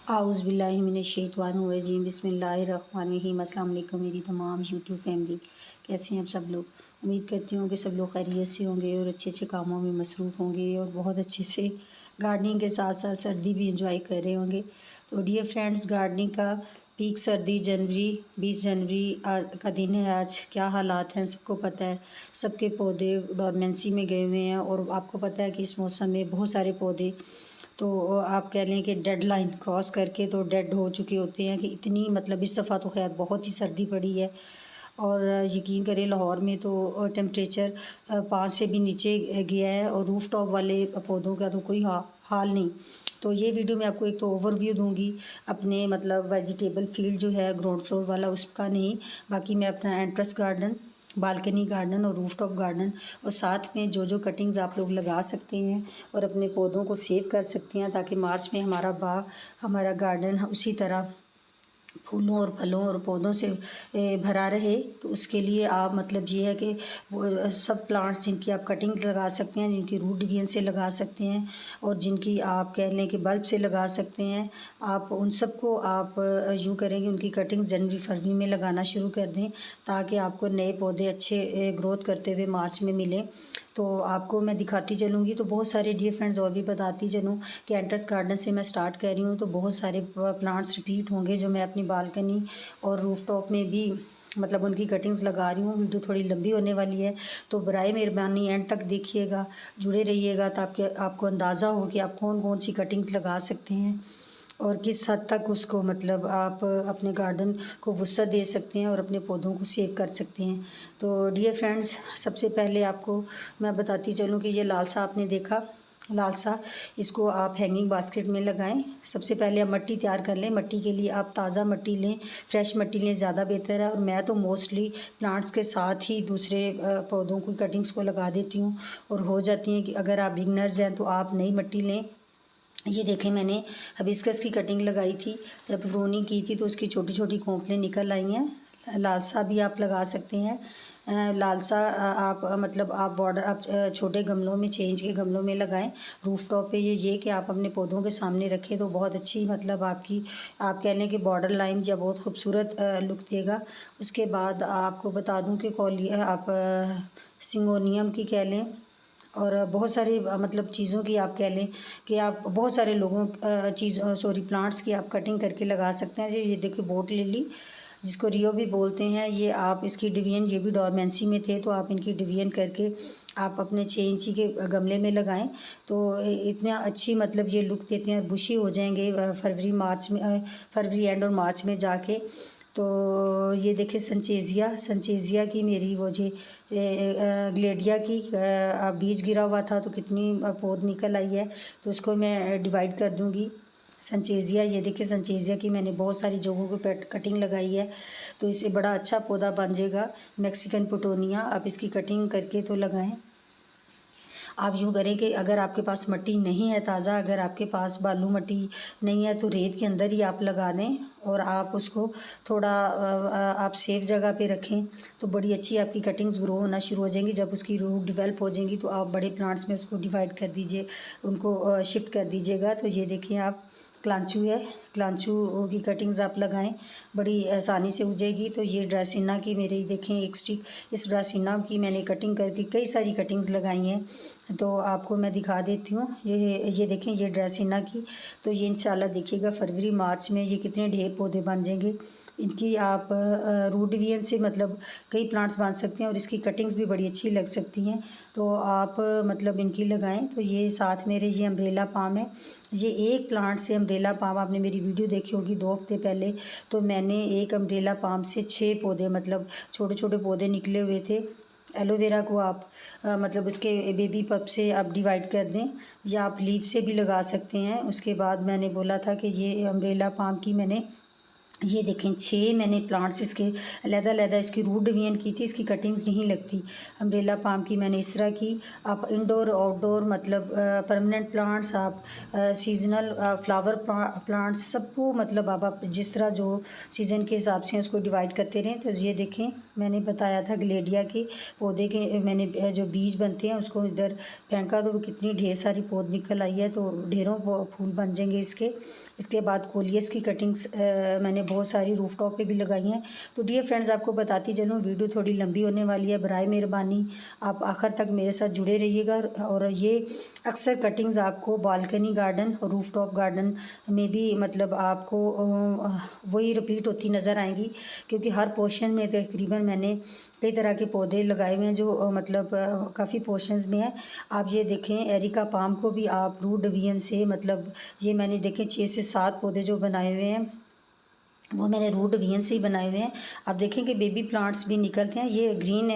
आउज़ुबिल्लाहिमिनश्शैतानिर्रजीम बिस्मिल्लाहिर्रहमानिर्रहीम। अस्सलाम वालेकुम मेरी तमाम यूट्यूब फैमिली, कैसे हैं आप सब लोग। उम्मीद करती हूँ कि सब लोग खैरियत से होंगे और अच्छे अच्छे कामों में मसरूफ़ होंगे और बहुत अच्छे से गार्डनिंग के साथ साथ सर्दी भी इंजॉय कर रहे होंगे। तो डियर फ्रेंड्स, गार्डनिंग का पीक सर्दी जनवरी 20 जनवरी का दिन है। आज क्या हालात हैं सबको पता है। सबके पौधे डोरमेंसी में गए हुए हैं और आपको पता है कि इस मौसम में बहुत सारे पौधे तो आप कह लें कि डेडलाइन क्रॉस करके तो डेड हो चुके होते हैं कि इतनी मतलब इस दफ़ा तो खैर बहुत ही सर्दी पड़ी है। और यकीन करें लाहौर में तो टेम्परेचर 5 से भी नीचे गया है और रूफ़ टॉप वाले पौधों का तो कोई हाल नहीं। तो ये वीडियो मैं आपको एक तो ओवरव्यू दूंगी अपने मतलब वेजिटेबल फील्ड जो है ग्राउंड फ्लोर वाला उसका नहीं, बाकी मैं अपना एंट्रेंस गार्डन, बालकनी गार्डन और रूफटॉप गार्डन और साथ में जो जो कटिंग्स आप लोग लगा सकते हैं और अपने पौधों को सेव कर सकते हैं ताकि मार्च में हमारा बाग, हमारा गार्डन उसी तरह फूलों और फलों और पौधों से भरा रहे। तो उसके लिए आप मतलब ये है कि वो सब प्लांट्स जिनकी आप कटिंग्स लगा सकते हैं, जिनकी रूट डिवीजन से लगा सकते हैं और जिनकी आप कह लें कि बल्ब से लगा सकते हैं, आप उन सबको आप यूँ करेंगे उनकी कटिंग्स जनवरी फरवरी में लगाना शुरू कर दें ताकि आपको नए पौधे अच्छे ग्रोथ करते हुए मार्च में मिलें। तो आपको मैं दिखाती चलूँगी तो बहुत सारे डियर फ्रेंड्स और भी बताती चलूँ कि एंट्रेंस गार्डन से मैं स्टार्ट कर रही हूँ तो बहुत सारे प्लांट्स रिपीट होंगे जो मैं अपनी बालकनी और रूफटॉप में भी मतलब उनकी कटिंग्स लगा रही हूँ। वीडियो थोड़ी लंबी होने वाली है तो बराए मेहरबानी एंड तक देखिएगा, जुड़े रहिएगा ताकि आपको अंदाज़ा हो कि आप कौन कौन सी कटिंग्स लगा सकते हैं और किस हद तक उसको मतलब आप अपने गार्डन को वुसअत दे सकते हैं और अपने पौधों को सेव कर सकते हैं। तो डियर फ्रेंड्स, सबसे पहले आपको मैं बताती चलूँ कि ये लाल सा आपने देखा, लाल सा, इसको आप हैंगिंग बास्केट में लगाएं। सबसे पहले आप मिट्टी तैयार कर लें। मिट्टी के लिए आप ताज़ा मिट्टी लें, फ्रेश मिट्टी लें, ज़्यादा बेहतर है। और मैं तो मोस्टली प्लांट्स के साथ ही दूसरे पौधों की कटिंग्स को लगा देती हूँ और हो जाती हैं कि अगर आप बिगनर्स हैं तो आप नई मिट्टी लें। ये देखें, मैंने हिबिस्कस की कटिंग लगाई थी, जब प्रूनिंग की थी तो उसकी छोटी छोटी खोपलें निकल आई हैं। लालसा भी आप लगा सकते हैं। लालसा आप मतलब आप बॉर्डर आप छोटे गमलों में 6 इंच के गमलों में लगाएं। रूफ टॉप पे ये कि आप अपने पौधों के सामने रखें तो बहुत अच्छी मतलब आपकी आप कह लें कि बॉर्डर लाइन या बहुत खूबसूरत लुक देगा। उसके बाद आपको बता दूं कि आप सिंगोनियम की कह लें और बहुत सारी मतलब चीज़ों की आप कह लें कि आप बहुत सारे लोगों प्लांट्स की आप कटिंग करके लगा सकते हैं। ये देखिए बोट लिली जिसको रियो भी बोलते हैं, ये आप इसकी डिवीजन, ये भी डोरमेंसी में थे तो आप इनकी डिवीजन करके आप अपने 6 इंची के गमले में लगाएं तो इतना अच्छी मतलब ये लुक देते हैं, बुशी हो जाएंगे फरवरी एंड और मार्च में जाके। तो ये देखिए संचेजिया की मेरी वो जी ग्लेडिया की बीज गिरा हुआ था तो कितनी पौध निकल आई है तो उसको मैं डिवाइड कर दूंगी। संचेजिया, ये देखिए संचेजिया की मैंने बहुत सारी जगहों पे कटिंग लगाई है तो इससे बड़ा अच्छा पौधा बन जाएगा। मैक्सिकन पुटोनिया, आप इसकी कटिंग करके तो लगाएं। आप यूँ करें कि अगर आपके पास मिट्टी नहीं है ताज़ा, अगर आपके पास बालू मिट्टी नहीं है तो रेत के अंदर ही आप लगा दें और आप उसको थोड़ा आप सेफ जगह पे रखें तो बड़ी अच्छी आपकी कटिंग्स ग्रो होना शुरू हो जाएंगी। जब उसकी रूट डेवलप हो जाएंगी तो आप बड़े प्लांट्स में उसको डिवाइड कर दीजिए, उनको शिफ्ट कर दीजिएगा। तो ये देखें आप क्लांचू है, क्लांचू की कटिंग्स आप लगाएं, बड़ी आसानी से हो जाएगी। तो ये ड्रासिना की मेरे देखें एक स्टिक, इस ड्रासिना की मैंने कटिंग करके कई सारी कटिंग्स लगाई हैं तो आपको मैं दिखा देती हूँ। ये देखें ये ड्रासिना की, तो ये इंशाल्लाह देखिएगा फरवरी मार्च में ये कितने ढेर पौधे बन जाएंगे। इनकी आप रूट डिवीजन से मतलब कई प्लांट्स बन सकते हैं और इसकी कटिंग्स भी बड़ी अच्छी लग सकती हैं तो आप मतलब इनकी लगाएं। तो ये साथ मेरे ये अम्ब्रेला पाम है, ये एक प्लांट से अम्ब्रेला पाम, आपने मेरी वीडियो देखी होगी 2 हफ्ते पहले, तो मैंने एक अम्ब्रेला पाम से 6 पौधे मतलब छोटे छोटे पौधे निकले हुए थे। एलोवेरा को आप मतलब उसके बेबी पप से आप डिवाइड कर दें या आप लीफ से भी लगा सकते हैं। उसके बाद मैंने बोला था कि ये अम्ब्रेला पाम की मैंने ये देखें 6 मैंने प्लांट्स इसके अलग-अलग इसकी रूट डिवीजन की थी, इसकी कटिंग्स नहीं लगती। अम्ब्रेला पाम की मैंने इस तरह की। आप इंडोर आउटडोर मतलब परमानेंट प्लांट्स, आप सीजनल फ्लावर प्लांट्स सबको मतलब आप जिस तरह जो सीज़न के हिसाब से उसको डिवाइड करते रहें। तो ये देखें मैंने बताया था ग्लेडिया के पौधे के मैंने जो बीज बनते हैं उसको इधर फेंका तो वो कितनी ढेर सारी पौध निकल आई है, तो ढेरों फूल बन जाएंगे इसके बाद कोलियस की कटिंग्स मैंने बहुत सारी रूफ टॉप पे भी लगाई हैं। तो डियर फ्रेंड्स आपको बताती चलूँ, वीडियो थोड़ी लंबी होने वाली है, बराए मेहरबानी आप आखिर तक मेरे साथ जुड़े रहिएगा। और ये अक्सर कटिंग्स आपको बालकनी गार्डन और रूफ टॉप गार्डन में भी मतलब आपको वही रिपीट होती नज़र आएंगी, क्योंकि हर पोर्शन में तकरीबन मैंने कई तरह के पौधे लगाए हुए हैं जो मतलब काफ़ी पोर्शंस में हैं। आप ये देखें एरिका पाम को भी आप रूट डिवीजन से मतलब ये मैंने देखें 6 से 7 पौधे जो बनाए हुए हैं वो मैंने रूट डिवीजन से ही बनाए हुए हैं। आप देखें कि बेबी प्लांट्स भी निकलते हैं। ये ग्रीन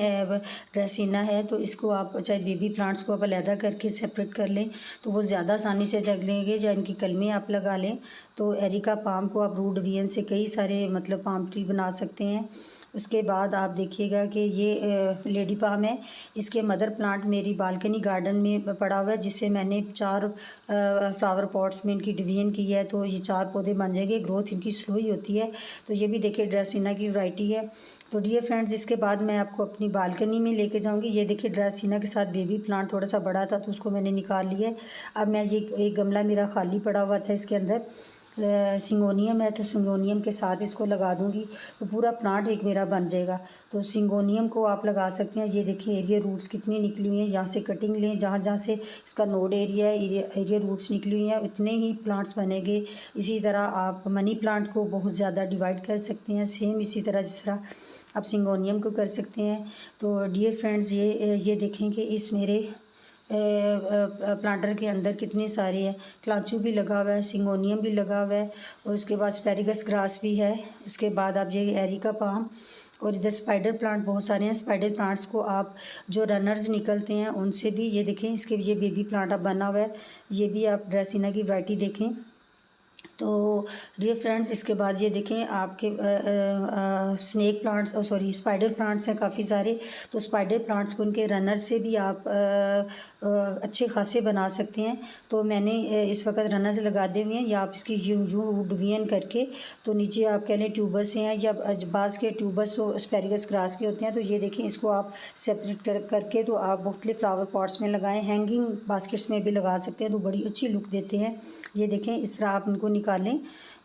ड्रेसिना है, तो इसको आप चाहे बेबी प्लांट्स को आप अलहदा करके सेपरेट कर लें तो वो ज़्यादा आसानी से जग लेंगे, या इनकी कलमें आप लगा लें। तो एरिका पाम को आप रूट डिवीजन से कई सारे मतलब पाम ट्री बना सकते हैं। उसके बाद आप देखिएगा कि ये लेडी पाम है, इसके मदर प्लांट मेरी बालकनी गार्डन में पड़ा हुआ है, जिससे मैंने 4 फ्लावर पॉट्स में इनकी डिवीजन की है। तो ये 4 पौधे बन जाएंगे, ग्रोथ इनकी स्लो ही होती है। तो ये भी देखिए ड्रेसिना की वैरायटी है। तो डियर फ्रेंड्स इसके बाद मैं आपको अपनी बालकनी में लेके जाऊंगी। ये देखिए ड्रेसिना के साथ बेबी प्लांट थोड़ा सा बड़ा था तो उसको मैंने निकाल लिया है। अब मैं ये एक गमला मेरा खाली पड़ा हुआ था, इसके अंदर सिंगोनियम है, तो सिंगोनियम के साथ इसको लगा दूंगी तो पूरा प्लांट एक मेरा बन जाएगा। तो सिंगोनियम को आप लगा सकते हैं। ये देखिए एरिया रूट्स कितनी निकली हुई हैं, यहाँ से कटिंग लें, जहाँ जहाँ से इसका नोड एरिया है एरिया रूट्स निकली हुई हैं उतने ही प्लांट्स बनेंगे। इसी तरह आप मनी प्लांट को बहुत ज़्यादा डिवाइड कर सकते हैं, सेम इसी तरह जिस तरह आप सिंगोनियम को कर सकते हैं। तो डियर फ्रेंड्स ये देखें कि इस मेरे प्लांटर के अंदर कितने सारे हैं। क्लाचू भी लगा हुआ है, सिंगोनियम भी लगा हुआ है, और उसके बाद एस्पैरागस ग्रास भी है। उसके बाद आप ये एरिका पाम, और इधर स्पाइडर प्लांट बहुत सारे हैं। स्पाइडर प्लांट्स को आप जो रनर्स निकलते हैं उनसे भी ये देखें, इसके ये बेबी प्लांट अब बना हुआ है। ये भी आप ड्रेसिना की वैरायटी देखें। तो डियर फ्रेंड्स इसके बाद ये देखें आपके snake plants sorry spider plants हैं काफ़ी सारे। तो स्पाइडर प्लांट्स को उनके रनर से भी आप अच्छे खासे बना सकते हैं। तो मैंने इस वक्त रनर्स लगा दिए हुए हैं, या आप इसकी यूँ डिवीजन करके तो नीचे आप कह लें ट्यूबर्स हैं, या बाज़ के ट्यूबर्स तो एस्पैरागस ग्रास के होते हैं। तो ये देखें इसको आप सेपरेट करके तो आप मुख्तलिफ फ्लावर पॉट्स में लगाएं, हैंगिंग बास्केट्स में भी लगा सकते हैं, तो बड़ी अच्छी लुक देते हैं। ये देखें इस तरह आप इनको निकालें,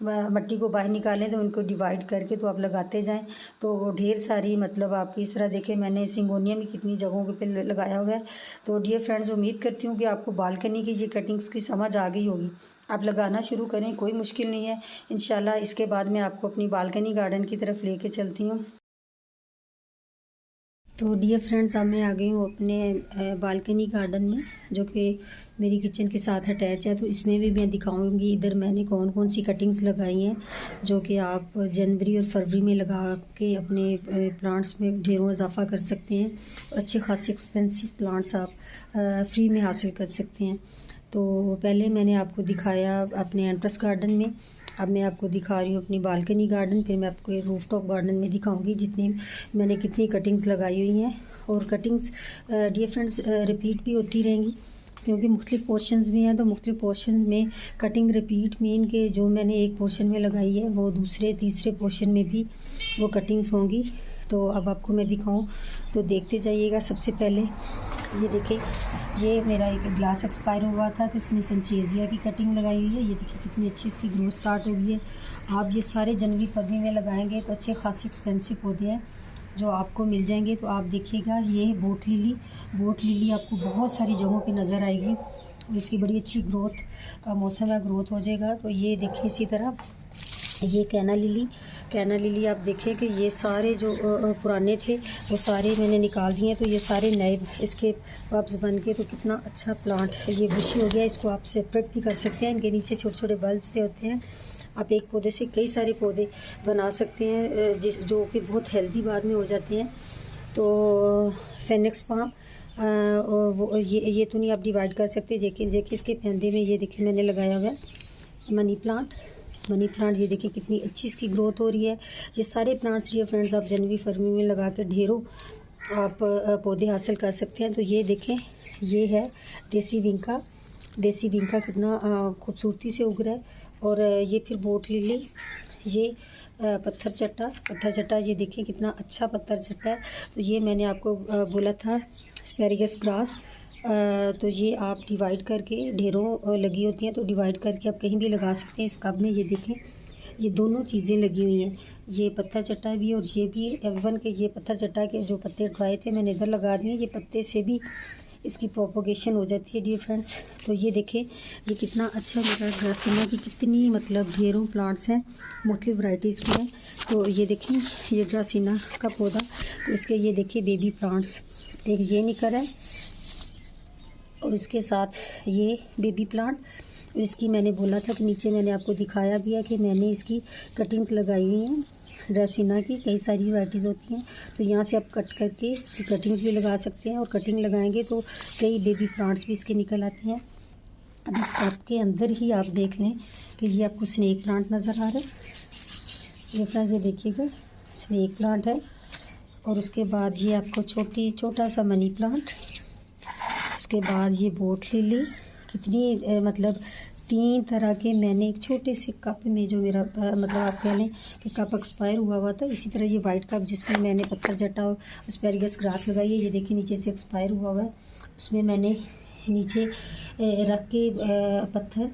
मट्टी को बाहर निकालें तो उनको डिवाइड करके तो आप लगाते जाएं तो ढेर सारी मतलब आपकी इस तरह देखें मैंने सिंगोनियम भी कितनी जगहों पे लगाया हुआ है। तो डियर फ्रेंड्स उम्मीद करती हूँ कि आपको बालकनी की ये कटिंग्स की समझ आ गई होगी। आप लगाना शुरू करें, कोई मुश्किल नहीं है। इंशाल्लाह इसके बाद मैं आपको अपनी बालकनी गार्डन की तरफ लेके चलती हूँ। तो डियर फ्रेंड्स अब मैं आ गई हूँ अपने बालकनी गार्डन में, जो कि मेरी किचन के साथ अटैच है। तो इसमें भी मैं दिखाऊंगी इधर मैंने कौन कौन सी कटिंग्स लगाई हैं, जो कि आप जनवरी और फरवरी में लगा के अपने प्लांट्स में ढेरों इजाफा कर सकते हैं। अच्छे खासे एक्सपेंसिव प्लांट्स आप फ्री में हासिल कर सकते हैं। तो पहले मैंने आपको दिखाया अपने एंट्रेंस गार्डन में, अब मैं आपको दिखा रही हूँ अपनी बालकनी गार्डन। फिर मैं आपको रूफ टॉप गार्डन में दिखाऊंगी जितनी मैंने कितनी कटिंग्स लगाई हुई हैं। और कटिंग्स डियर फ्रेंड्स रिपीट भी होती रहेंगी, क्योंकि मुख्तलिफ पोर्शंस भी हैं। तो मुख्तलिफ पोर्शंस में कटिंग रिपीट मीन के जो मैंने एक पोर्शन में लगाई है वो दूसरे तीसरे पोर्शन में भी वो कटिंग्स होंगी। तो अब आपको मैं दिखाऊं तो देखते जाइएगा। सबसे पहले ये देखें, ये मेरा एक ग्लास एक्सपायर हुआ था तो इसमें संचेजिया की कटिंग लगाई हुई है। ये देखिए कितनी अच्छी इसकी ग्रोथ स्टार्ट हो गई है। आप ये सारे जनवरी फरवरी में लगाएंगे तो अच्छे खासे एक्सपेंसिव पौधे हैं जो आपको मिल जाएंगे। तो आप देखिएगा ये बोट लिली आपको बहुत सारी जगहों पे नज़र आएगी, इसकी बड़ी अच्छी ग्रोथ का मौसम है, ग्रोथ हो जाएगा। तो ये देखिए इसी तरह ये कैना लिली आप देखें कि ये सारे जो पुराने थे वो सारे मैंने निकाल दिए। तो ये सारे नए इसके बल्ब्स बन के तो कितना अच्छा प्लांट ये बुशी हो गया। इसको आप सेपरेट भी कर सकते हैं, इनके नीचे छोटे छोटे बल्ब से होते हैं। आप एक पौधे से कई सारे पौधे बना सकते हैं जो कि बहुत हेल्दी बाद में हो जाते हैं। तो फेनिक्स पाम ये तो नहीं आप डिवाइड कर सकते। देखिए इसके फैंदे में ये देखिए मैंने लगाया हुआ है मनी प्लांट। मनी प्लांट ये देखिए कितनी अच्छी इसकी ग्रोथ हो रही है। ये सारे प्लांट्स डियर फ्रेंड्स आप जनवरी फरवरी में लगा के ढेरों आप पौधे हासिल कर सकते हैं। तो ये देखें, ये है देसी विंका कितना खूबसूरती से उग रहा है। और ये फिर बोट लिली, ये पत्थर चट्टा ये देखें कितना अच्छा पत्थर चट्टा है। तो ये मैंने आपको बोला था एस्पैरेगस ग्रास। तो ये आप डिवाइड करके ढेरों लगी होती हैं, तो डिवाइड करके आप कहीं भी लगा सकते हैं। इस कब में ये देखें, ये दोनों चीज़ें लगी हुई हैं, ये पत्थर चट्टा भी और ये भी। एवन के ये पत्थर चट्टा के जो पत्ते उठाए थे मैंने इधर लगा दिए, ये पत्ते से भी इसकी प्रोपोगेशन हो जाती है डियर फ्रेंड्स। तो ये देखें ये कितना अच्छा मेरा ड्रासिना की कितनी मतलब ढेरों प्लांट्स हैं, मुख्तलिफ वैरायटीज़ के हैं। तो ये देखें ये ड्रासिना का पौधा, तो इसके ये देखिए बेबी प्लांट्स, एक ये निकल है और इसके साथ ये बेबी प्लांट। और इसकी मैंने बोला था कि नीचे मैंने आपको दिखाया भी है कि मैंने इसकी कटिंग्स लगाई हुई हैं ड्रासिना की, कई सारी वैराइटीज़ होती हैं। तो यहाँ से आप कट करके उसकी कटिंग्स भी लगा सकते हैं और कटिंग लगाएंगे तो कई बेबी प्लांट्स भी इसके निकल आते हैं। अब इस कप के अंदर ही आप देख लें कि ये आपको स्नेक प्लांट नज़र आ रहा है। ये फ्रेंड्स ये देखिएगा स्नेक प्लांट है। और उसके बाद ये आपको छोटा सा मनी प्लांट। उसके बाद ये बोट लिली, कितनी मतलब 3 तरह के मैंने एक छोटे से कप में, जो मेरा मतलब आप कह लें कि कप एक्सपायर हुआ था। इसी तरह ये वाइट कप जिसमें मैंने पत्थर चट्टा और एस्पैरेगस ग्रास लगाई है, ये देखिए नीचे से एक्सपायर हुआ है। उसमें मैंने नीचे रख के पत्थर,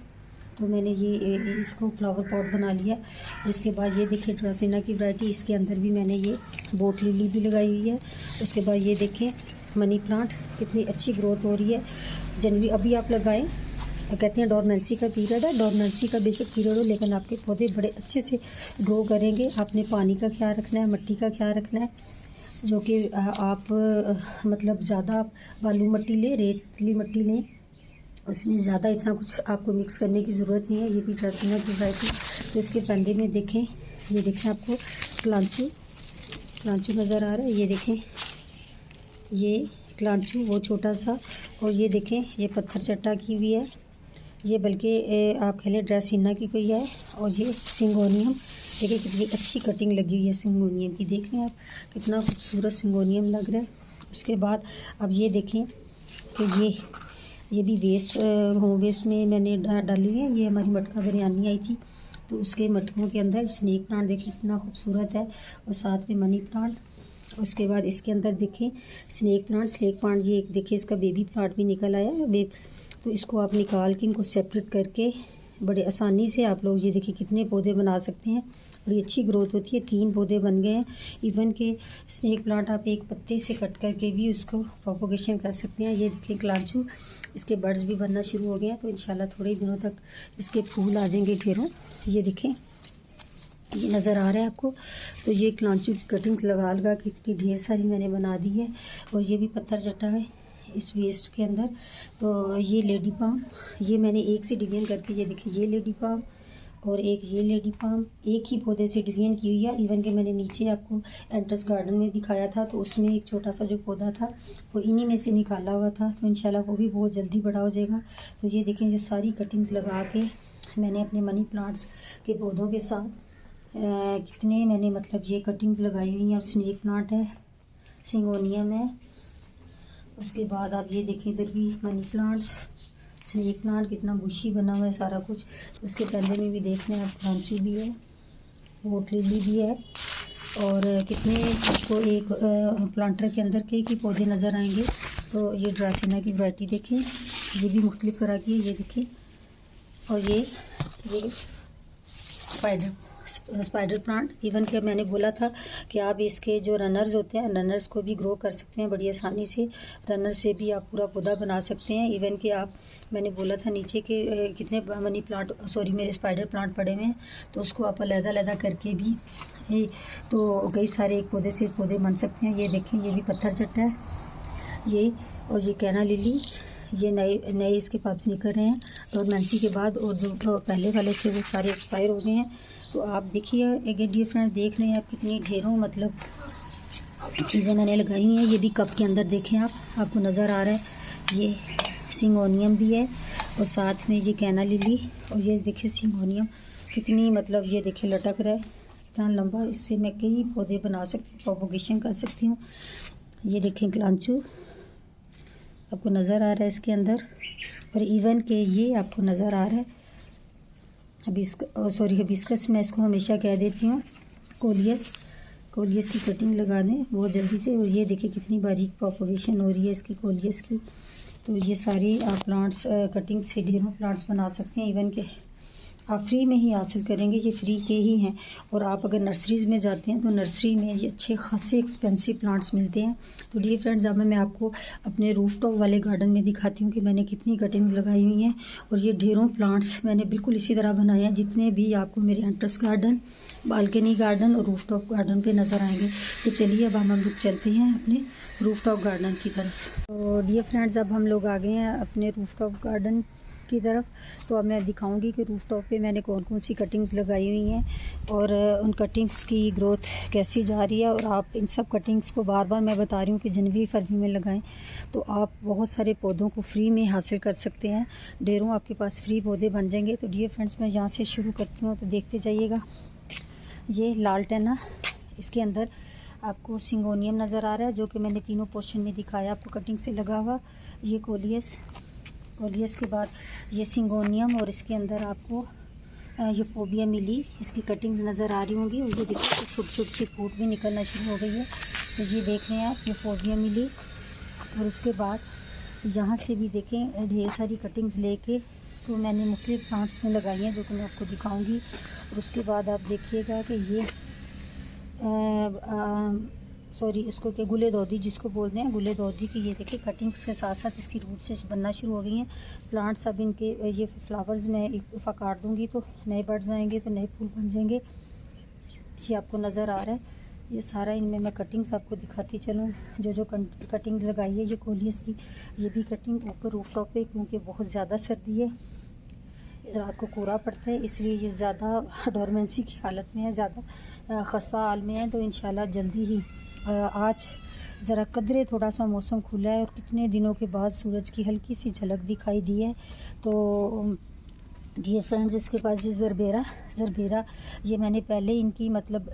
तो मैंने ये इसको फ्लावर पॉट बना लिया। और इसके बाद ये देखिए ड्रासिना की वैरायटी, इसके अंदर भी मैंने ये बोट लिली भी लगाई हुई है। उसके बाद ये देखें मनी प्लांट, कितनी अच्छी ग्रोथ हो रही है। जनवरी अभी आप लगाएं, कहते हैं डोरमेंसी का पीरियड है, डोरमेंसी का बेशक पीरियड हो लेकिन आपके पौधे बड़े अच्छे से ग्रो करेंगे। आपने पानी का ख्याल रखना है, मिट्टी का ख्याल रखना है, जो कि आप मतलब ज़्यादा बालू मिट्टी लें, रेतली मिट्टी लें, उसमें ज़्यादा इतना कुछ आपको मिक्स करने की ज़रूरत नहीं है। ये भी ड्रासिना की वैरायटी। तो इसके पंदे में देखें, ये देखें आपको क्लांचू नज़र आ रहा है। ये देखें ये क्लांचू वो छोटा सा, और ये देखें ये पत्थर चट्टा की भी है, ये बल्कि आप कह लें ड्रासिना की कोई है। और ये सिंगोनियम, देखिए कितनी अच्छी कटिंग लगी हुई है सिंगोनियम की, देख लें आप कितना खूबसूरत सिंगोनियम लग रहा है। उसके बाद अब ये देखें कि ये भी होम वेस्ट में मैंने डाली है। ये हमारी मटका बिरयानी आई थी, तो उसके मटकों के अंदर स्नेक प्लांट देखें कितना खूबसूरत है, और साथ में मनी प्लांट। उसके बाद इसके अंदर देखें स्नेक प्लांट ये एक देखिए इसका बेबी प्लांट भी निकल आया है। तो इसको आप निकाल के इनको सेपरेट करके बड़े आसानी से आप लोग ये देखिए कितने पौधे बना सकते हैं। बड़ी अच्छी ग्रोथ होती है, 3 पौधे बन गए हैं। इवन के स्नेक प्लांट आप एक पत्ते से कट करके भी उसको प्रोपोगेशन कर सकते हैं। ये देखिए क्लांचू, इसके बर्ड्स भी बनना शुरू हो गए हैं, तो इंशाल्लाह थोड़े दिनों तक इसके फूल आ जाएंगे ढेरों। ये देखें ये नज़र आ रहा है आपको। तो ये क्लांचू की कटिंग लगा के इतनी ढेर सारी मैंने बना दी है। और ये भी पत्थर चट्टा है इस वेस्ट के अंदर। तो ये लेडी पाम, ये मैंने एक से डिवीजन करके, ये देखिए ये लेडी पाम और एक ये लेडी पाम एक ही पौधे से डिवीजन की हुई है। इवन के मैंने नीचे आपको एंट्रेंस गार्डन में दिखाया था, तो उसमें एक छोटा सा जो पौधा था वो इन्हीं में से निकाला हुआ था। तो इंशाल्लाह वो भी बहुत जल्दी बड़ा हो जाएगा। तो ये देखें ये सारी कटिंग्स लगा के मैंने अपने मनी प्लांट्स के पौधों के साथ कितने मैंने मतलब ये कटिंग्स लगाई हुई हैं। और स्नेक प्लांट है, सिंगोनियम है। उसके बाद आप ये देखें इधर भी मनी प्लांट्स, स्नेक प्लांट कितना बुशी बना हुआ है सारा कुछ। उसके पहले में भी देख लें आप, क्लांचू भी है, वोट लिली भी है। और कितने आपको एक प्लांटर के अंदर कई पौधे नज़र आएंगे। तो ये ड्रासिना की वैरायटी देखें, ये भी मुख्तलिफ तरह की है, ये देखें। और ये स्पाइडर प्लांट, इवन के मैंने बोला था कि आप इसके जो रनर्स होते हैं, रनर्स को भी ग्रो कर सकते हैं बड़ी आसानी से। रनर से भी आप पूरा पौधा बना सकते हैं। इवन के आप, मैंने बोला था नीचे के कितने मनी प्लांट, सॉरी मेरे स्पाइडर प्लांट पड़े हुए हैं, तो उसको आप अलग-अलग करके भी तो कई सारे एक पौधे से पौधे बन सकते हैं। ये देखें ये भी पत्थर चट्टा है ये, और ये कैना लिली, ये नए इसके पब्स निकल रहे हैं डोरमेंसी के बाद, और जो पहले वाले थे वो सारे एक्सपायर हो गए हैं। तो आप देखिए एक डियर फ्रेंड, देख रहे हैं आप कितनी ढेरों मतलब चीज़ें मैंने लगाई हैं। ये भी कप के अंदर देखें आपको नज़र आ रहा है। ये सिंगोनियम भी है और साथ में ये कैना लिली, और ये देखिए सिंगोनियम कितनी मतलब ये देखिए लटक रहा है इतना लंबा। इससे मैं कई पौधे बना सकती हूँ, प्रोपोगेशन कर सकती हूँ। ये देखें क्लांचू आपको नज़र आ रहा है इसके अंदर, और इवन के ये आपको नज़र आ रहा है हिबिस्कस मैं इसको हमेशा कह देती हूँ। कोलियस की कटिंग लगा दें बहुत जल्दी से। और ये देखिए कितनी बारीक प्रोपोगेशन हो रही है इसकी कोलियस की। तो ये सारी आप प्लांट्स कटिंग से ढेरों प्लांट्स बना सकते हैं। इवन के आप फ्री में ही हासिल करेंगे, ये फ्री के ही हैं। और आप अगर नर्सरीज़ में जाते हैं तो नर्सरी में ये अच्छे खासे एक्सपेंसिव प्लांट्स मिलते हैं। तो डियर फ्रेंड्स, अब मैं आपको अपने रूफटॉप वाले गार्डन में दिखाती हूँ कि मैंने कितनी कटिंग्स लगाई हुई हैं। और ये ढेरों प्लांट्स मैंने बिल्कुल इसी तरह बनाए हैं जितने भी आपको मेरे एंट्रेंस गार्डन, बालकनी गार्डन और रूफटॉप गार्डन पे नज़र आएंगे। तो चलिए अब हम लोग चलते हैं अपने रूफटॉप गार्डन की तरफ। तो डियर फ्रेंड्स, अब हम लोग आ गए हैं अपने रूफटॉप गार्डन की तरफ। तो अब मैं दिखाऊंगी कि रूफटॉप पे मैंने कौन कौन सी कटिंग्स लगाई हुई हैं और उन कटिंग्स की ग्रोथ कैसी जा रही है। और आप इन सब कटिंग्स को बार बार मैं बता रही हूँ कि जनवरी फरवरी में लगाएं तो आप बहुत सारे पौधों को फ्री में हासिल कर सकते हैं। ढेरों आपके पास फ्री पौधे बन जाएंगे। तो डियर फ्रेंड्स, मैं यहाँ से शुरू करती हूँ, तो देखते जाइएगा। ये लाल टेना, इसके अंदर आपको सिंगोनियम नज़र आ रहा है जो कि मैंने तीनों पोर्शन में दिखाया आपको कटिंग से लगा हुआ। ये कोलियस के बाद ये सिंगोनियम, और इसके अंदर आपको ये फोबिया मिली, इसकी कटिंग्स नज़र आ रही होंगी। और ये देखिए छोटी छोटी सी फूट भी निकलना शुरू हो गई है। तो ये देख रहे हैं आप, ये फोबिया मिली। और उसके बाद यहाँ से भी देखें ढेर सारी कटिंग्स लेके तो मैंने मुख्तलिफ प्लांट्स में लगाई हैं जो कि मैं आपको दिखाऊंगी। और उसके बाद आप देखिएगा कि ये उसको क्या गुले दौदी जिसको बोलते हैं, गुले दौदी की ये देखिए कटिंग्स के साथ साथ इसकी रूट से बनना शुरू हो गई हैं प्लांट्स। अब इनके ये फ्लावर्स मैं एक दफ़ा काट दूँगी तो नए बर्ड्स आएंगे तो नए फूल बन जाएंगे। ये आपको नज़र आ रहा है, ये सारा इनमें मैं कटिंग्स आपको दिखाती चलूँ। जो कटिंग लगाई है ये कोलियस की, ये भी कटिंग ऊपर रूफटॉप पे, क्योंकि बहुत ज़्यादा सर्दी है, रात को कोहरा पड़ता है, इसलिए ये ज़्यादा डोरमेंसी की हालत में है, ज़्यादा खस्ता हाल में है। तो इंशाल्लाह जल्दी ही आज ज़रा कदरे थोड़ा सा मौसम खुला है और कितने दिनों के बाद सूरज की हल्की सी झलक दिखाई दी है। तो डियर फ्रेंड्स, इसके पास ये ज़रबेरा ये मैंने पहले इनकी मतलब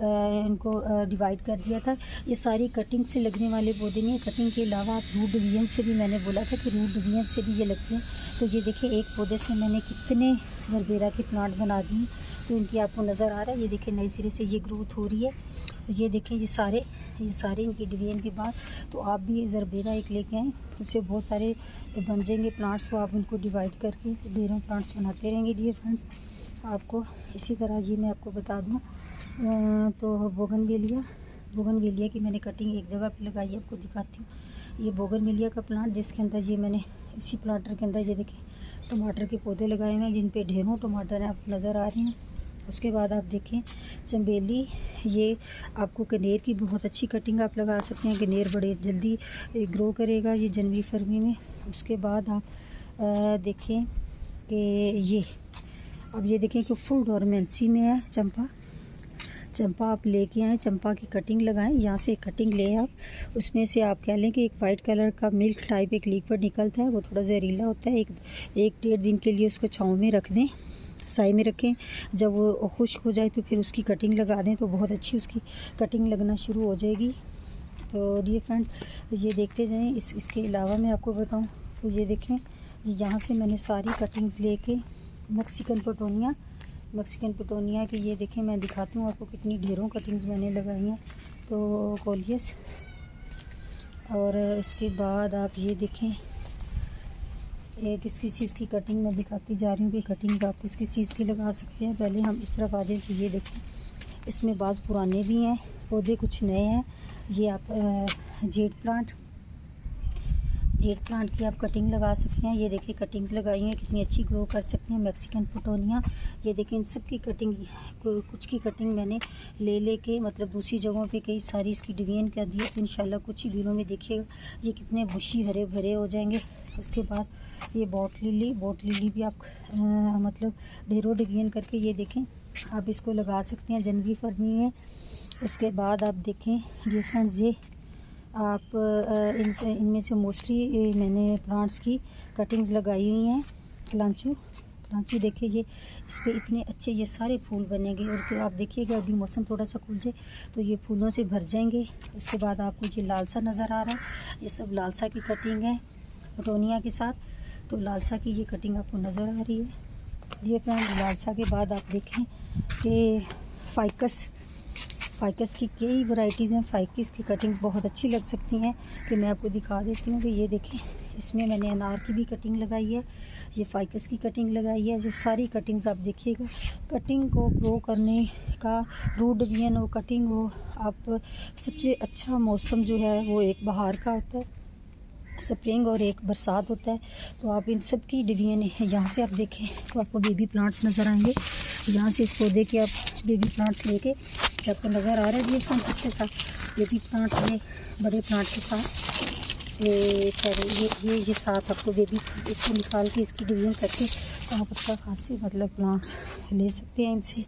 इनको डिवाइड कर दिया था। ये सारी कटिंग से लगने वाले पौधे नहीं, कटिंग के अलावा आप रूट डिवीजन से भी मैंने बोला था कि रूट डिवीजन से भी ये लगते हैं। तो ये देखिए एक पौधे से मैंने कितने ज़रबेरा के प्लांट बना दिए। तो इनकी आपको नज़र आ रहा है, ये देखिए नए सिरे से ये ग्रोथ हो रही है। तो ये देखें ये सारे इनकी डिवीजन के बाद तो आप भी ज़रबेरा एक लेके आएँ, उससे बहुत सारे बन जाएंगे प्लांट्स। तो आप उनको डिवाइड करके ढेरों प्लांट्स बनाते रहेंगे। डियर फ्रेंड्स, आपको इसी तरह ये मैं आपको बता दूँ तो बोगनवेलिया की मैंने कटिंग एक जगह पे लगाई है, आपको दिखाती हूँ। ये बोगनवेलिया का प्लांट जिसके अंदर ये मैंने इसी प्लांटर के अंदर ये देखें टमाटर के पौधे लगाए हुए हैं जिन पे ढेरों टमाटर हैं, आपको नज़र आ रहे हैं। उसके बाद आप देखें चंबेली, ये आपको कनेर की बहुत अच्छी कटिंग आप लगा सकते हैं। कनेर बड़े जल्दी ग्रो करेगा ये जनवरी फरवरी में। उसके बाद आप देखें कि ये देखें कि फुल डोरमेंसी में है चंपा आप लेके आएँ, चंपा की कटिंग लगाएं। यहाँ से एक कटिंग ले आप, उसमें से आप कह लें कि एक वाइट कलर का मिल्क टाइप एक लिक्विड निकलता है, वो थोड़ा जहरीला होता है। एक डेढ़ दिन के लिए उसको छाँव में रख दें, साई में रखें। जब वो खुश्क हो जाए तो फिर उसकी कटिंग लगा दें, तो बहुत अच्छी उसकी कटिंग लगना शुरू हो जाएगी। तो डियर फ्रेंड्स, ये देखते जाएं। इसके अलावा मैं आपको बताऊं तो ये देखें, यहाँ से मैंने सारी कटिंग्स लेके मैक्सिकन पिटोनिया की ये देखें, मैं दिखाती हूँ आपको कितनी ढेरों कटिंग्स मैंने लगाई हैं। तो कोलियस, और इसके बाद आप ये देखें किस चीज़ की कटिंग मैं दिखाती जा रही हूँ कि कटिंग्स आप किस चीज़ की लगा सकते हैं। पहले हम इस तरफ आ जाए तो ये देखें, इसमें बाज़ पुराने भी हैं पौधे, कुछ नए हैं। ये आप जेट प्लांट की आप कटिंग लगा सकते हैं। ये देखिए कटिंग्स लगाई हैं, कितनी अच्छी ग्रो कर सकते हैं। मैक्सिकन पिटोनिया, ये देखें इन सब की कटिंग, कुछ की कटिंग मैंने ले के मतलब दूसरी जगहों पे कई सारी इसकी डिवीजन कर दी है। तो इंशाल्लाह कुछ ही दिनों में देखिएगा ये कितने बुशी हरे भरे हो जाएंगे। उसके बाद ये बॉट लिली भी आप मतलब ढेरों डिवीजन करके ये देखें आप इसको लगा सकते हैं जनवरी फरवरी में। उसके बाद आप देखें ये फ्रेंड्स, ये आप इनमें से मोस्टली मैंने प्लांट्स की कटिंग्स लगाई हुई हैं। क्लांचू प्लांट्स भी देखिए, ये इस पर इतने अच्छे ये सारे फूल बनेंगे। और फिर आप देखिएगा अभी मौसम थोड़ा सा खुल जाए तो ये फूलों से भर जाएंगे। उसके बाद आपको ये लालसा नज़र आ रहा है, ये सब लालसा की कटिंग है पटोनिया के साथ। तो लालसा की ये कटिंग आपको नज़र आ रही है। ये फ्रेंड लालसा के बाद आप देखें कि फ़ाइकस की कई वैरायटीज़ हैं। फ़ाइकस की कटिंग्स बहुत अच्छी लग सकती हैं कि मैं आपको दिखा देती हूँ कि ये देखें, इसमें मैंने अनार की भी कटिंग लगाई है, ये फ़ाइकस की कटिंग लगाई है। ये सारी कटिंग्स आप देखिएगा। कटिंग को ग्रो करने का रूट डिवीजन हो, कटिंग हो, आप सबसे अच्छा मौसम जो है वो एक बहार का होता है, स्प्रिंग, और एक बरसात होता है। तो आप इन सब की डिवीजन है। यहाँ से आप देखें तो आपको बेबी प्लांट्स नज़र आएंगे। यहाँ से इस पौधे के आप बेबी प्लांट्स लेके आपको नज़र आ रहा है। ये प्लांट्स के साथ बेबी प्लांट, ये बड़े प्लांट के साथ ये साथ आपको बेबी, इसको निकाल के इसकी डिवीजन करके आप अच्छा खासी मतलब प्लांट्स ले सकते हैं इनसे।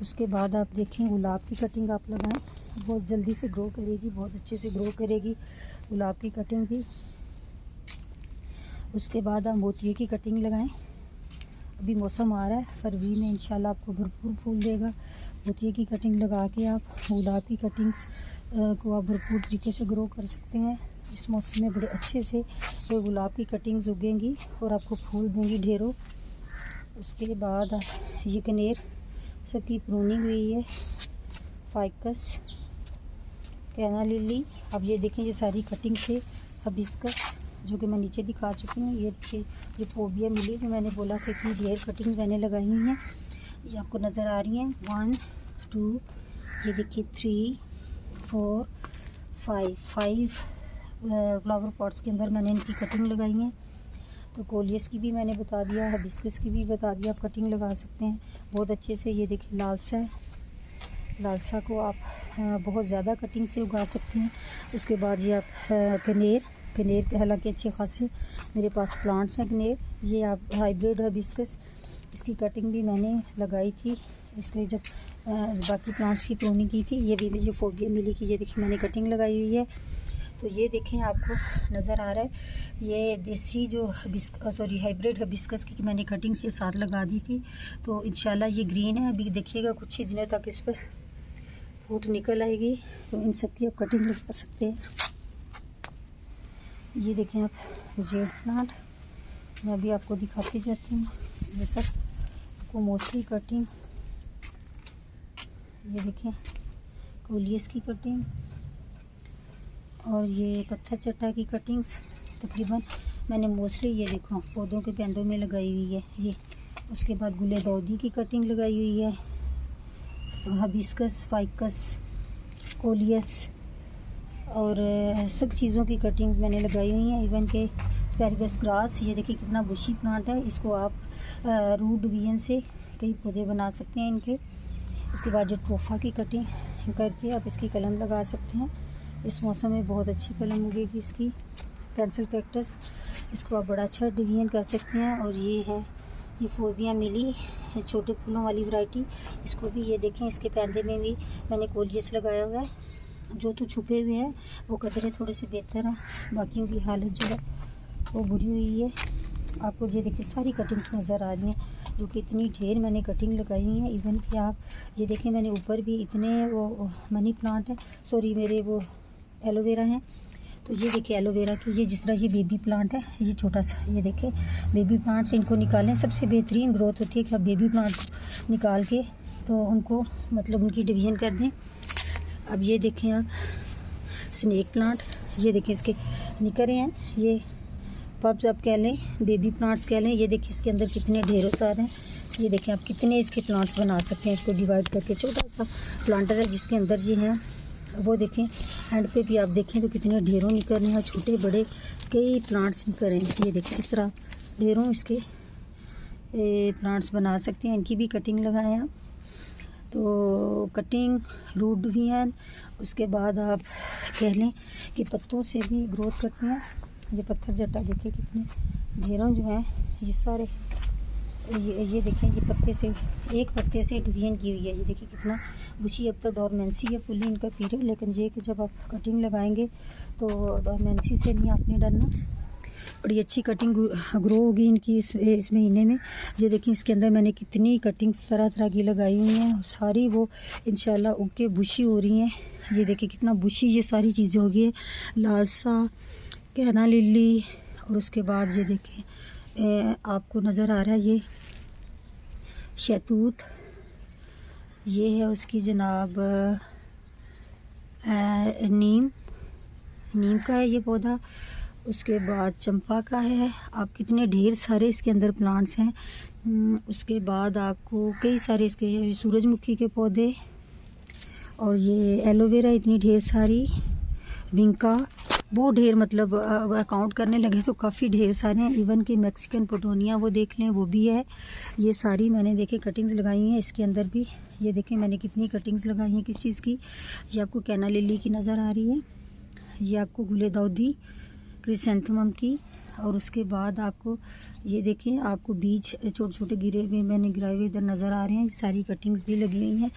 उसके बाद आप देखें गुलाब की कटिंग आप लगाएं, बहुत जल्दी से ग्रो करेगी, बहुत अच्छे से ग्रो करेगी गुलाब की कटिंग भी। उसके बाद आप मोतिये की कटिंग लगाएं। अभी मौसम आ रहा है, फरवरी में इंशाल्लाह आपको भरपूर फूल देगा। मोतिये की कटिंग लगा के आप गुलाब की कटिंग्स को आप भरपूर तरीके से ग्रो कर सकते हैं। इस मौसम में बड़े अच्छे से वो गुलाब की कटिंग्स उगेंगी और आपको फूल देंगी ढेरों। उसके बाद ये कनेर सबकी प्रूनिंग हुई है, फ़ाइकस, कैना लिली। अब ये देखें, ये सारी कटिंग से हिबिस्कस जो कि मैं नीचे दिखा चुकी हूँ। ये देखिए, ये फोबिया मिली जो मैंने बोला था कि ढेर कटिंग्स मैंने लगाई हुई हैं, ये आपको नज़र आ रही हैं। 1 2, ये देखिए 3 4 5 फ्लावर पॉट्स के अंदर मैंने इनकी कटिंग लगाई है। तो कोलियस की भी मैंने बता दिया, हिबिस्कस की भी बता दिया, आप कटिंग लगा सकते हैं बहुत अच्छे से। ये देखिए लालसा है, लालसा को आप बहुत ज़्यादा कटिंग से उगा सकते हैं। उसके बाद ये आप कनेर के हालांकि अच्छे खासे मेरे पास प्लांट्स हैं कनेर, ये आप हाइब्रिड हिबिस्कस, इसकी कटिंग भी मैंने लगाई थी। इसके जब बाकी प्लांट्स की प्रूनिंग की थी, ये भी मुझे फोबिया मिली कि ये देखिए मैंने कटिंग लगाई हुई है। तो ये देखें आपको नज़र आ रहा है, ये देसी जो हाइब्रिड हिबिस्कस की मैंने कटिंग्स के साथ लगा दी थी। तो इंशाल्लाह ये ग्रीन है, अभी देखिएगा कुछ ही दिनों तक इस पर फूट निकल आएगी। तो इन सब की आप कटिंग लगा सकते हैं। ये देखें आप जेड प्लांट, मैं अभी आपको दिखाती जाती हूँ। ये सब आपको मोस्टली कटिंग, ये देखें कोलियस की कटिंग और ये पत्थर चट्टा की कटिंग्स तकरीबन मैंने मोस्टली ये देखो पौधों के पेंदों में लगाई हुई है ये। उसके बाद गुले दाउदी की कटिंग लगाई हुई है, हिबिस्कस, फ़ाइकस, कोलियस और सब चीज़ों की कटिंग्स मैंने लगाई हुई हैं। इवन के एस्पैरागस ग्रास, ये देखिए कितना बुशी प्लांट है, इसको आप रूट डिवीजन से कई पौधे बना सकते हैं इनके। इसके बाद जो ट्रोफा की कटिंग करके आप इसकी कलम लगा सकते हैं। इस मौसम में बहुत अच्छी कलम उगेगी इसकी। पेंसिल कैक्टस, इसको आप बड़ा अच्छा डिवीजन कर सकते हैं। और ये है, ये फोबिया मिली छोटे फूलों वाली वैरायटी, इसको भी ये देखें इसके पैदे में भी मैंने कोलियस लगाया हुआ है। जो तो छुपे हुए हैं वो कतरे थोड़े से बेहतर हैं, बाकियों की हालत जो है वो बुरी हुई है। आपको ये देखिए सारी कटिंग्स नज़र आ रही हैं जो कि इतनी ढेर मैंने कटिंग लगाई हुई हैं। इवन कि आप ये देखें मैंने ऊपर भी इतने वो मनी प्लांट है, सॉरी मेरे वो एलोवेरा हैं। तो ये देखिए एलोवेरा की, ये जिस तरह ये बेबी प्लांट है, ये छोटा सा, ये देखें बेबी प्लांट्स, इनको निकालें सबसे बेहतरीन ग्रोथ होती है कि आप बेबी प्लांट को निकाल के तो उनको मतलब उनकी डिवीजन कर दें। अब ये देखें आप स्नेक प्लांट, ये देखें इसके निकरे हैं, ये पब्स आप कह लें, बेबी प्लांट्स कह लें। ये देखिए इसके अंदर कितने ढेरों सारे हैं। ये देखें आप कितने इसके प्लांट्स बना सकते हैं, इसको डिवाइड करके। छोटा सा प्लांटर है जिसके अंदर जी हैं वो देखें, एंड पे भी आप देखें तो कितने ढेरों निकल रहे हैं, छोटे बड़े कई प्लांट्स निकल रहे हैं। ये देखें इस तरह ढेरों इसके प्लांट्स बना सकते हैं। इनकी भी कटिंग लगाएं आप, तो कटिंग रूट भी हैं। उसके बाद आप कह लें कि पत्तों से भी ग्रोथ करते हैं। ये पत्थर जट्टा देखिए कितने ढेरों जो हैं, ये सारे ये देखें, ये पत्ते से एक पत्ते से डिवीजन की हुई है। ये देखिए कितना बुशी, अब तो डोरमेंसी है फुली इनका पीरियड, लेकिन ये कि जब आप कटिंग लगाएंगे तो डोरमेंसी से नहीं आपने डरना। बड़ी अच्छी कटिंग ग्रो होगी इनकी इस महीने में। ये देखिए इसके अंदर मैंने कितनी कटिंग्स तरह तरह की लगाई हुई हैं, सारी वो इंशाल्लाह उग के बुशी हो रही हैं। ये देखिए कितना बुशी ये सारी चीज़ें हो गई है, लालसा, कहना लिली, और उसके बाद ये देखिए आपको नज़र आ रहा है ये शहतूत, ये है उसकी जनाब नीम का है ये पौधा। उसके बाद चंपा का है। आप कितने ढेर सारे इसके अंदर प्लांट्स हैं। उसके बाद आपको कई सारे इसके सूरजमुखी के पौधे, और ये एलोवेरा इतनी ढेर सारी, विंका बहुत ढेर, मतलब अकाउंट करने लगे तो काफ़ी ढेर सारे हैं। इवन कि मैक्सिकन पोटोनिया वो देख लें वो भी है। ये सारी मैंने देखे कटिंग्स लगाई हैं इसके अंदर भी। ये देखें मैंने कितनी कटिंग्स लगाई हैं किस चीज़ की। ये आपको कैना लिली की नज़र आ रही है, ये आपको गुले दाउदी क्रिसेंथेमम की, और उसके बाद आपको ये देखें आपको बीज छोटे छोटे गिरे हुए मैंने गिराए हुए इधर नज़र आ रहे हैं। सारी कटिंग्स भी लगी हुई हैं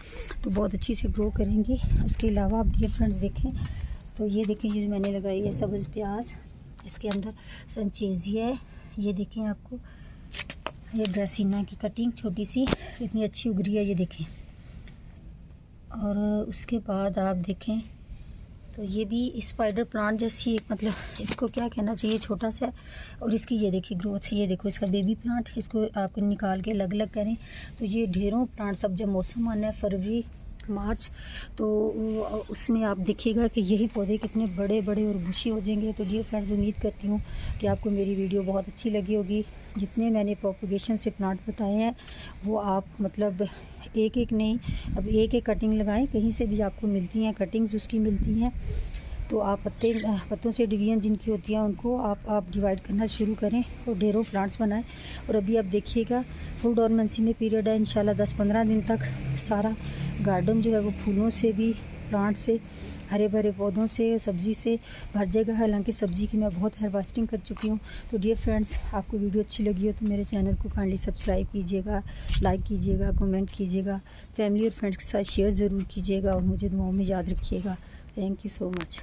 तो बहुत अच्छी से ग्रो करेंगी। उसके अलावा आप ये फ्रेंड्स देखें तो ये देखें ये मैंने लगाई है सब्ज़ प्याज, इसके अंदर संचेजिया है। ये देखें आपको ये ड्रेसिना की कटिंग छोटी सी इतनी अच्छी उग रही है, ये देखें। और उसके बाद आप देखें तो ये भी स्पाइडर प्लांट जैसी एक, मतलब इसको क्या कहना चाहिए, छोटा सा, और इसकी ये देखिए ग्रोथ, ये देखो इसका बेबी प्लांट, इसको आप निकाल के अलग अलग करें तो ये ढेरों प्लांट्स। अब जब मौसम आना है फरवरी मार्च तो उसमें आप देखिएगा कि यही पौधे कितने बड़े बड़े और बुशी हो जाएंगे। तो ये फ्रेंड्स उम्मीद करती हूँ कि आपको मेरी वीडियो बहुत अच्छी लगी होगी। जितने मैंने प्रोपगेशन से प्लांट बताए हैं वो आप मतलब एक एक नहीं, अब एक एक कटिंग लगाएं, कहीं से भी आपको मिलती हैं कटिंग्स उसकी मिलती हैं। तो आप पत्तों से डिवीजन जिनकी होती है उनको आप डिवाइड करना शुरू करें और ढेरों प्लांट्स बनाएं। और अभी आप देखिएगा फुल डोरमेंसी में पीरियड है, इंशाल्लाह 10-15 दिन तक सारा गार्डन जो है वो फूलों से भी, प्लांट से, हरे भरे पौधों से, सब्ज़ी से भर जाएगा। हालांकि सब्ज़ी की मैं बहुत हार्वेस्टिंग कर चुकी हूँ। तो डियर फ्रेंड्स आपको वीडियो अच्छी लगी हो तो मेरे चैनल को काइंडली सब्सक्राइब कीजिएगा, लाइक कीजिएगा, कमेंट कीजिएगा, फैमिली और फ्रेंड्स के साथ शेयर ज़रूर कीजिएगा और मुझे दुआओं में याद रखिएगा। Thank you so much.